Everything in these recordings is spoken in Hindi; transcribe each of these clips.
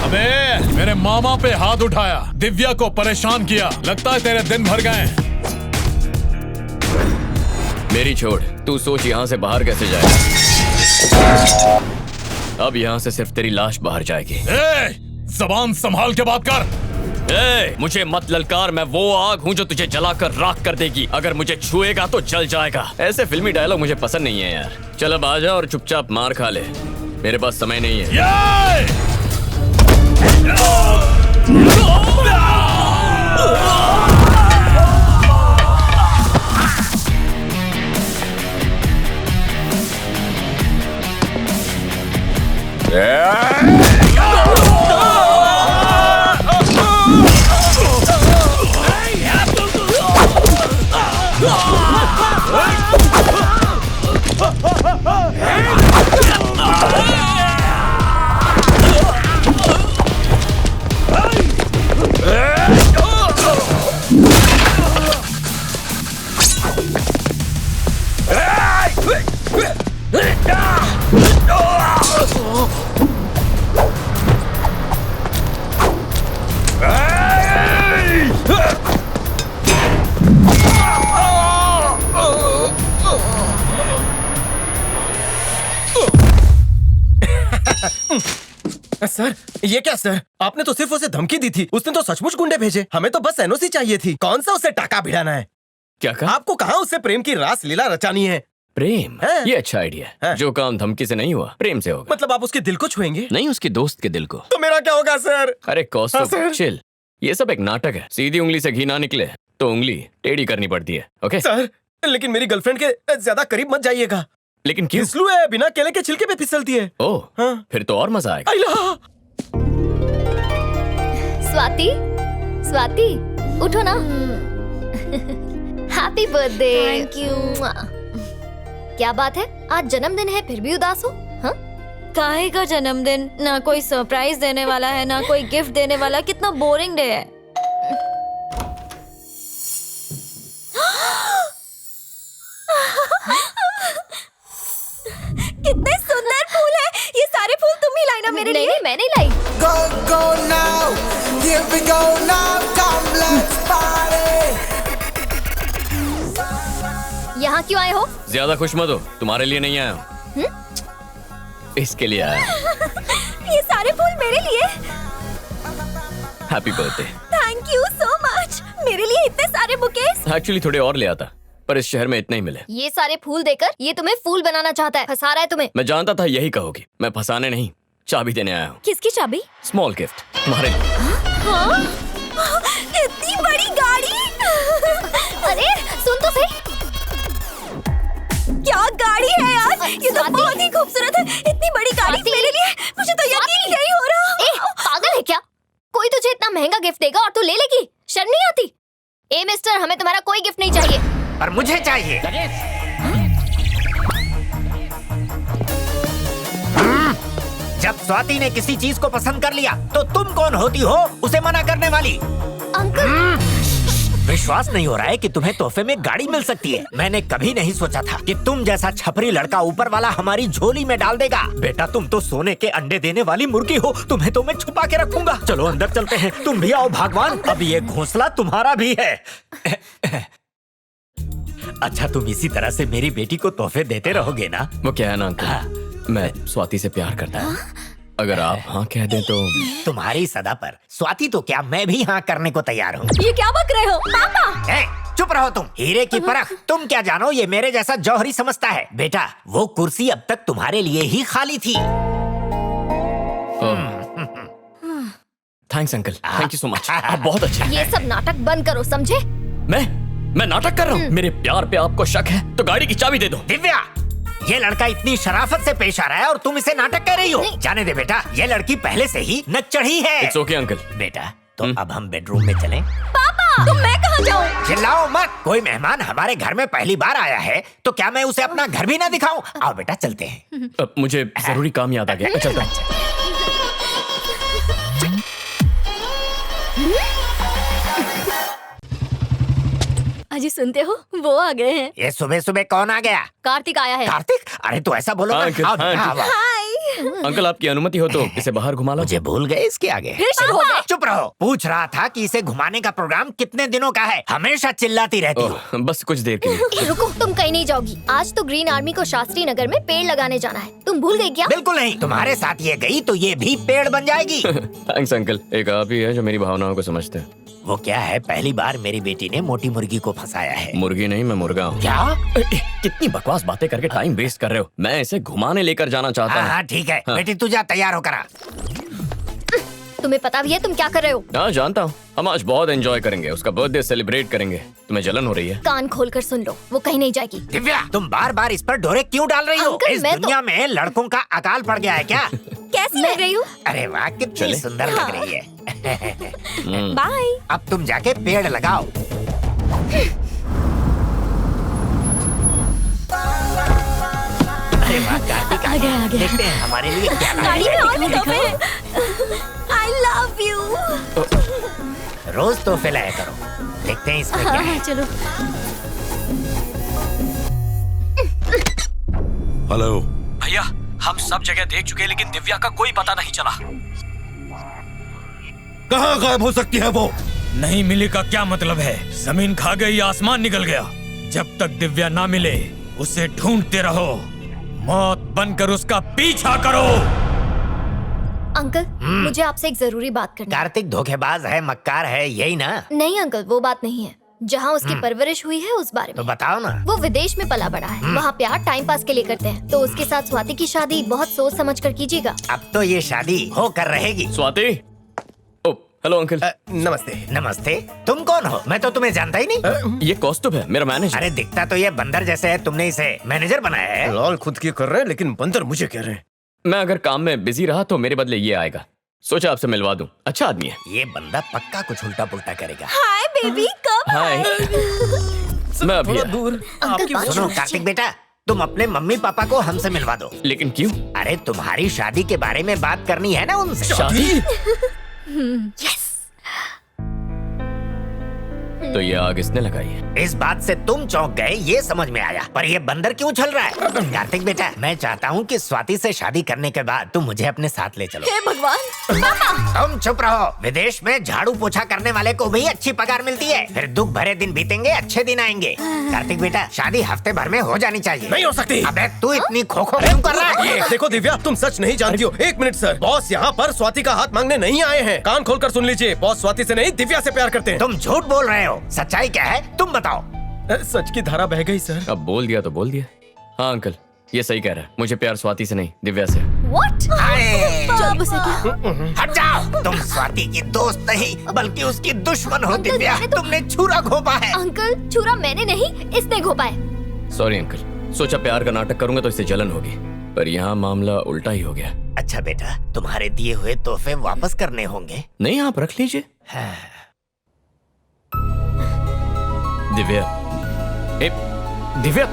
अबे मेरे मामा पे हाथ उठाया, दिव्या को परेशान किया, लगता है तेरे दिन भर गए। मेरी छोड़, तू सोच यहाँ से बाहर कैसे जाएगा। अब यहाँ से सिर्फ तेरी लाश बाहर जाएगी। ज़बान संभाल के बात कर। मुझे मत ललकार, मैं वो आग हूँ जो तुझे जलाकर राख कर देगी। अगर मुझे छुएगा तो जल जाएगा। ऐसे फिल्मी डायलॉग मुझे पसंद नहीं है यार। चल अब आजा और चुपचाप मार खा ले, मेरे पास समय नहीं है। सर, ये क्या सर? आपने तो सिर्फ उसे धमकी दी थी, उसने तो सचमुच गुंडे भेजे। हमें तो बस एनओसी चाहिए थी। कौन सा उसे टाका भिड़ाना है? क्या कहा? आपको कहा उससे प्रेम की रास लीला रचानी है? प्रेम? ये अच्छा आइडिया है। जो काम धमकी से नहीं हुआ, प्रेम से होगा। मतलब आप उसके दिल को छुएंगे? नहीं, उसके दोस्त के दिल को। तो मेरा क्या होगा सर? अरे कौस्तुभ, चिल। ये सब एक नाटक है। सीधी उंगली से घी ना निकले तो उंगली टेढ़ी करनी पड़ती है। ओके सर, लेकिन मेरी गर्लफ्रेंड के ज्यादा करीब मत जाइएगा। लेकिन क्यों? फिसलू है, बिना केले के छिलके पे फिसलती है। ओह, हाँ? फिर तो और मजा आएगा। स्वाति, स्वाति, उठो ना। Happy birthday. Thank you. क्या बात है, आज जन्मदिन है फिर भी उदास हो? हाँ? काहे का जन्मदिन? ना कोई सरप्राइज देने वाला है, ना कोई गिफ्ट देने वाला। कितना बोरिंग डे है। कितने सुंदर फूल है। ये सारे फूल तुम ही लाई ना मेरे लिए? नहीं, मैं नहीं लाई। Go, go now, here we go now, come let's party. यहाँ क्यों आए हो? ज्यादा खुश मत हो, तुम्हारे लिए नहीं आया हूँ, इसके लिए आया। ये सारे फूल मेरे लिए? Happy birthday. Thank you so much. मेरे लिए इतने सारे बुकेस? एक्चुअली थोड़े और ले आता, पर इस शहर में इतने ही मिले। ये सारे फूल देकर ये तुम्हें फूल बनाना चाहता है, फंसा रहा है तुम्हें। मैं जानता था यही कहोगी। मैं फंसाने नहीं, चाबी देने आया हूँ। किसकी चाबी? स्मॉल गिफ्ट तुम्हारे लिए। हाँ? इतनी बड़ी गाड़ी? अरे सुन तो सही। क्या गाड़ी है यार? ये तो बहुत ही खूबसूरत है। इतनी बड़ी गाड़ी मेरे लिए? मुझे तो यकीन नहीं हो रहा। पागल है क्या? कोई तुझे इतना महंगा गिफ्ट देगा और तू ले लेगी? शर्म नहीं आती? ए मिस्टर, हमें तुम्हारा कोई गिफ्ट नहीं चाहिए। पर मुझे चाहिए। जब स्वाति ने किसी चीज को पसंद कर लिया तो तुम कौन होती हो उसे मना करने वाली? अंकल, विश्वास नहीं हो रहा है कि तुम्हें तोहफे में गाड़ी मिल सकती है। मैंने कभी नहीं सोचा था कि तुम जैसा छपरी लड़का ऊपर वाला हमारी झोली में डाल देगा। बेटा, तुम तो सोने के अंडे देने वाली मुर्गी हो। तुम्हें तो मैं छुपा के रखूंगा। चलो अंदर चलते हैं। तुम भी आओ भगवान, अब ये घोंसला तुम्हारा भी है। अच्छा, तुम इसी तरह से मेरी बेटी को तोहफे देते रहोगे ना? वो क्या है ना अंकल, मैं स्वाति से प्यार करता हूँ। अगर आप हाँ कह दें तो। तुम्हारी सदा पर स्वाति तो क्या, मैं भी हाँ करने को तैयार हूँ। ये क्या बक रहे हो पापा? चुप रहो तुम। हीरे की परख, तुम क्या जानो ये मेरे जैसा जौहरी समझता है। बेटा, वो कुर्सी अब तक तुम्हारे लिए ही खाली थी। Thanks uncle, thank you so much, आप बहुत अच्छे हैं। ये सब नाटक बंद करो, समझे? मैं नाटक कर रहा हूँ? मेरे प्यार पे आपको शक है तो गाड़ी की चाबी दे दो। दिव्या, ये लड़का इतनी शराफत से पेश आ रहा है और तुम इसे नाटक कर रही हो। जाने दे बेटा, ये लड़की पहले से ही नक चढ़ी है। It's okay uncle. बेटा, तो अब हम बेडरूम में चलें? पापा, तो मैं कहाँ जाऊँ? चिल्लाओ मत। कोई मेहमान हमारे घर में पहली बार आया है तो क्या मैं उसे अपना घर भी ना दिखाऊं? आओ बेटा, चलते हैं। अब मुझे जरूरी काम याद आ गया, चलता हूं। अजी सुनते हो, वो आ गए हैं। ये सुबह सुबह कौन आ गया? कार्तिक आया है। कार्तिक? अरे तो ऐसा बोलो हाँ, ना। अंकल, आओ, हाँ, आओ, आओ। अंकल आपकी अनुमति हो तो इसे बाहर घुमा लो। मुझे भूल गए इसके आगे। फिर शुरू हो गए। चुप रहो। पूछ रहा था कि इसे घुमाने का प्रोग्राम कितने दिनों का है? हमेशा चिल्लाती रहती हो। ओह, बस कुछ देर के लिए। रुको, तुम कहीं नहीं जाओगी। आज तो ग्रीन आर्मी को शास्त्री नगर में पेड़ लगाने जाना है। तुम भूल गई क्या? बिल्कुल नहीं। तुम्हारे साथ ये गई तो ये भी पेड़ बन जाएगी। थैंक्स अंकल, एक आप ही है जो मेरी भावनाओं को समझते हैं। वो क्या है, पहली बार मेरी बेटी ने मोटी मुर्गी को फंसाया है। मुर्गी नहीं, मैं मुर्गा हूँ। क्या? कितनी बकवास बातें करके टाइम वेस्ट कर रहे हो। मैं इसे घुमाने लेकर जाना चाहता हाँ हूँ। हाँ ठीक है। हाँ। बेटी तू जा, तैयार होकर आ। तुम्हें पता भी है तुम क्या कर रहे हो? हाँ जानता हूँ, हम आज बहुत एंजॉय करेंगे, उसका बर्थडे सेलिब्रेट करेंगे। तुम्हें जलन हो रही है? कान खोलकर सुन लो, वो कहीं नहीं जाएगी। दिव्या, तुम बार बार इस पर ढोरे क्यों डाल रही हो? अंकल, इस मैं तो- दुनिया में लड़कों का अकाल पड़ गया है क्या? कैसी लग रही हूँ? अरे वाह, कितनी चले? सुंदर लग रही है। बाय। अब तुम जाके पेड़ लगाओ। अरे वाह, कार्तिक आ गया। देखते हैं हमारे लिए क्या लाया गाड़ी है। में और भी तोहफे हैं। I love you। रोज तोहफे लाया करो। देखते हैं इसमें क्या है। चलो। हेलो भैया, हम सब जगह देख चुके लेकिन दिव्या का कोई पता नहीं चला। कहाँ गायब हो सकती है वो? नहीं मिली का क्या मतलब है? जमीन खा गई या आसमान निकल गया? जब तक दिव्या ना मिले उसे ढूंढते रहो, मौत बनकर उसका पीछा करो। अंकल, मुझे आपसे एक जरूरी बात करनी है। कार्तिक धोखेबाज है, मक्कार है, यही ना? नहीं अंकल, वो बात नहीं है। जहाँ उसकी परवरिश हुई है उस बारे तो में। बताओ ना। वो विदेश में पला बड़ा है, वहाँ प्यार टाइम पास के लिए करते हैं। तो उसके साथ स्वाति की शादी बहुत सोच समझ कर कीजिएगा। अब तो ये शादी होकर रहेगी। स्वाति। ओ, हेलो अंकल। नमस्ते। नमस्ते। तुम कौन हो? मैं तो तुम्हें जानता ही नहीं। ये कौस्तुभ है, मेरा मैनेजर। अरे दिखता तो ये बंदर जैसे है, तुमने इसे मैनेजर बनाया है? लॉल खुद की कर रहे हैं लेकिन बंदर मुझे कह रहे हैं। मैं अगर काम में बिजी रहा तो मेरे बदले ये आएगा। सोचा आपसे मिलवा दूं, अच्छा आदमी है। ये बंदा पक्का कुछ उल्टा पुल्टा करेगा। हाय बेबी, कब? हाय। मैं अभी आया। दूर अंकल, बात सुनो सुनो। कार्तिक बेटा, तुम अपने मम्मी पापा को हमसे मिलवा दो। लेकिन क्यों? अरे तुम्हारी शादी के बारे में बात करनी है ना उनसे। शादी? यस। तो ये आग इसने लगाई है। इस बात से तुम चौंक गए, ये समझ में आया, पर ये बंदर क्यों चल रहा है? कार्तिक बेटा, मैं चाहता हूँ कि स्वाति से शादी करने के बाद तुम मुझे अपने साथ ले चलो। हे भगवान। तुम चुप रहो। विदेश में झाड़ू पोछा करने वाले को भी अच्छी पगार मिलती है। फिर दुख भरे दिन बीतेंगे, अच्छे दिन आएंगे। कार्तिक बेटा, शादी हफ्ते भर में हो जानी चाहिए। नहीं हो सकती। अबे तू इतनी खोखो क्यों कर रहा है? ये देखो दिव्या, तुम सच नहीं जानती हो। एक मिनट सर, बॉस यहाँ पर स्वाति का हाथ मांगने नहीं आए हैं। कान खोलकर सुन लीजिए, बॉस स्वाति से नहीं दिव्या से प्यार करते हैं। तुम झूठ बोल रहे हो। सच्चाई क्या है, तुम बताओ। सच की धारा बह गई सर। अब बोल दिया तो बोल दिया। हाँ अंकल, ये सही कह रहा है। मुझे प्यार स्वाति से नहीं, दिव्या से। What? अरे, चल उसे क्या? हट जाओ। तुम स्वाति की दोस्त नहीं बल्कि उसकी दुश्मन हो। अंकल, दिव्या, मैंने तो- तुमने छुरा घोंपा है। अंकल, छुरा मैंने नहीं, इसने घोपा है। सॉरी अंकल, सोचा प्यार का नाटक करूंगा तो इससे जलन होगी, पर यहाँ मामला उल्टा ही हो गया। अच्छा बेटा, तुम्हारे दिए हुए तोहफे वापस करने होंगे। नहीं, आप रख लीजिए। हाँ। दिव्या। ए, दिव्या।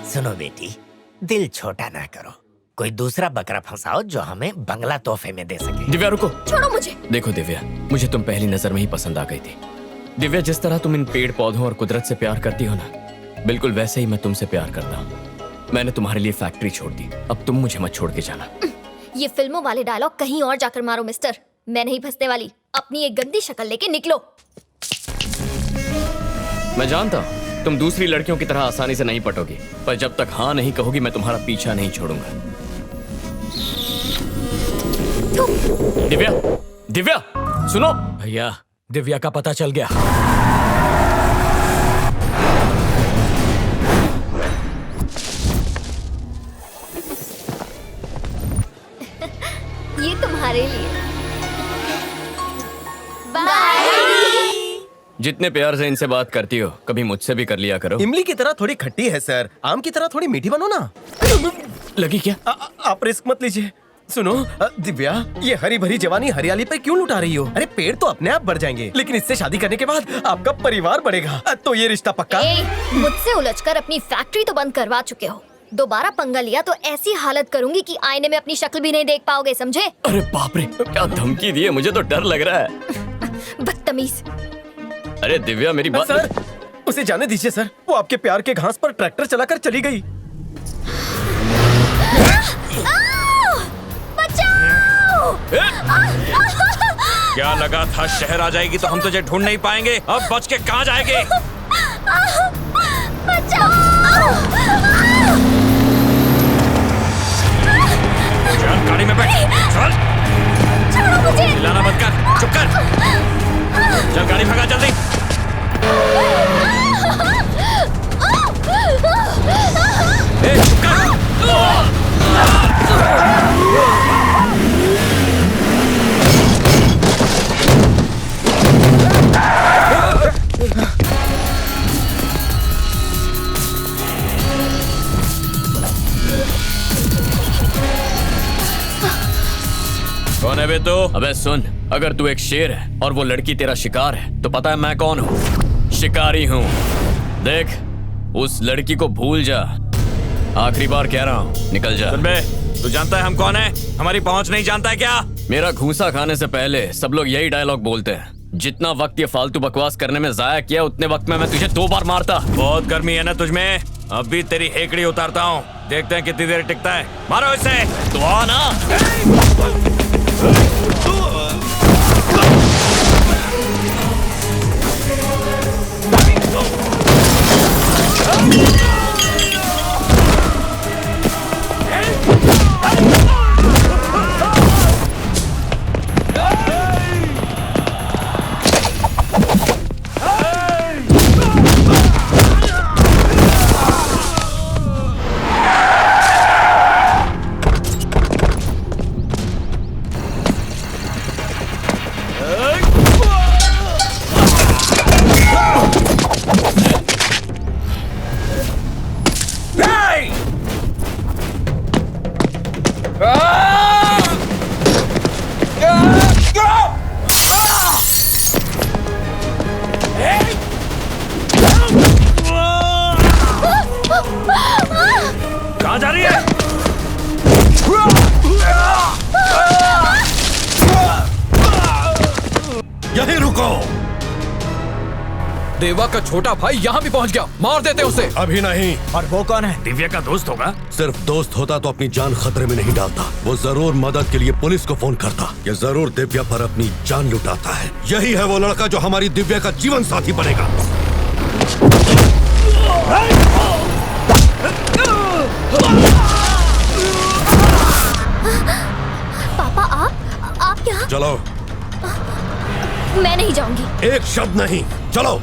सुनो बेटी, दिल छोटा ना करो। कोई दूसरा बकरा फंसाओ जो हमें बंगला तोहफे में दे सके। दिव्या रुको। छोड़ो मुझे। देखो दिव्या, मुझे तुम पहली नजर में ही पसंद आ गई थी। दिव्या, जिस तरह तुम इन पेड़ पौधों और कुदरत से प्यार करती हो ना, बिल्कुल वैसे ही मैं तुमसे प्यार करता हूँ। मैंने तुम्हारे लिए फैक्ट्री छोड़ दी, अब तुम मुझे मत छोड़ के जाना। ये फिल्मों वाले डायलॉग कहीं और जाकर मारो मिस्टर। मैं नहीं फंसने वाली। अपनी एक गंदी शक्ल लेके निकलो। मैं जानता हूँ तुम दूसरी लड़कियों की तरह आसानी से नहीं पटोगी, पर जब तक हाँ नहीं कहोगी मैं तुम्हारा पीछा नहीं छोड़ूंगा। दिव्या, दिव्या, सुनो। भैया, दिव्या का पता चल गया। ये तुम्हारे लिए। बाय। जितने प्यार से इनसे बात करती हो, कभी मुझसे भी कर लिया करो। इमली की तरह थोड़ी खट्टी है सर, आम की तरह थोड़ी मीठी बनो ना। लगी क्या? आप रिस्क मत लीजिए। सुनो दिव्या, ये हरी भरी जवानी हरियाली पर क्यों लुटा रही हो? अरे पेड़ तो अपने आप बढ़ जाएंगे, लेकिन इससे शादी करने के बाद आपका परिवार बढ़ेगा। तो ये रिश्ता पक्का? मुझसे उलझकर अपनी फैक्ट्री तो बंद करवा चुके हो। दोबारा पंगा लिया तो ऐसी हालत करूंगी कि आईने में अपनी शक्ल भी नहीं देख पाओगे, समझे? अरे बाप रे, क्या धमकी दी है, मुझे तो डर लग रहा है। बदतमीज। अरे दिव्या, मेरी बात। सर, उसे जाने दीजिए सर, वो आपके प्यार के घास पर ट्रैक्टर चलाकर चली गई। बचाओ! क्या लगा था शहर आ जाएगी तो हम तुझे ढूंढ नहीं पाएंगे? अब बच के कहाँ जाएगी? बचाओ! चल गाड़ी में बैठ, चल। छोड़ो मुझे! चिल्लाना बंद कर, चुप कर। चल गाड़ी भगा जल्दी। ए, चुप कर। कौन है बे तू? अबे सुन, अगर तू एक शेर है और वो लड़की तेरा शिकार है तो पता है मैं कौन हूँ? शिकारी हूँ। देख, उस लड़की को भूल जा। आखिरी बार कह रहा हूँ, निकल जा। सुन बे, तू जानता है हम कौन है? हमारी पहुंच नहीं जानता है क्या? मेरा घूसा खाने से पहले सब लोग यही डायलॉग बोलते हैं। जितना वक्त ये फालतू बकवास करने में जाया किया, उतने वक्त में मैं तुझे 2 बार मारता। बहुत गर्मी है ना तुझमें? अब भी तेरी हेकड़ी उतारता हूँ, देखते हैं कितनी देर टिकता है। मारो इसे। तो आ ना। कहाँ जा रही है? यहीं रुको। देवा का छोटा भाई यहाँ भी पहुँच गया, मार देते उसे। अभी नहीं। और वो कौन है? दिव्या का दोस्त होगा। सिर्फ दोस्त होता तो अपनी जान खतरे में नहीं डालता। वो जरूर मदद के लिए पुलिस को फोन करता। ये जरूर दिव्या पर अपनी जान लुटाता है। यही है वो लड़का जो हमारी दिव्या का जीवन साथी बनेगा। पापा आप यहाँ? चलो। मैं नहीं जाऊंगी। एक शब्द नहीं, चलो।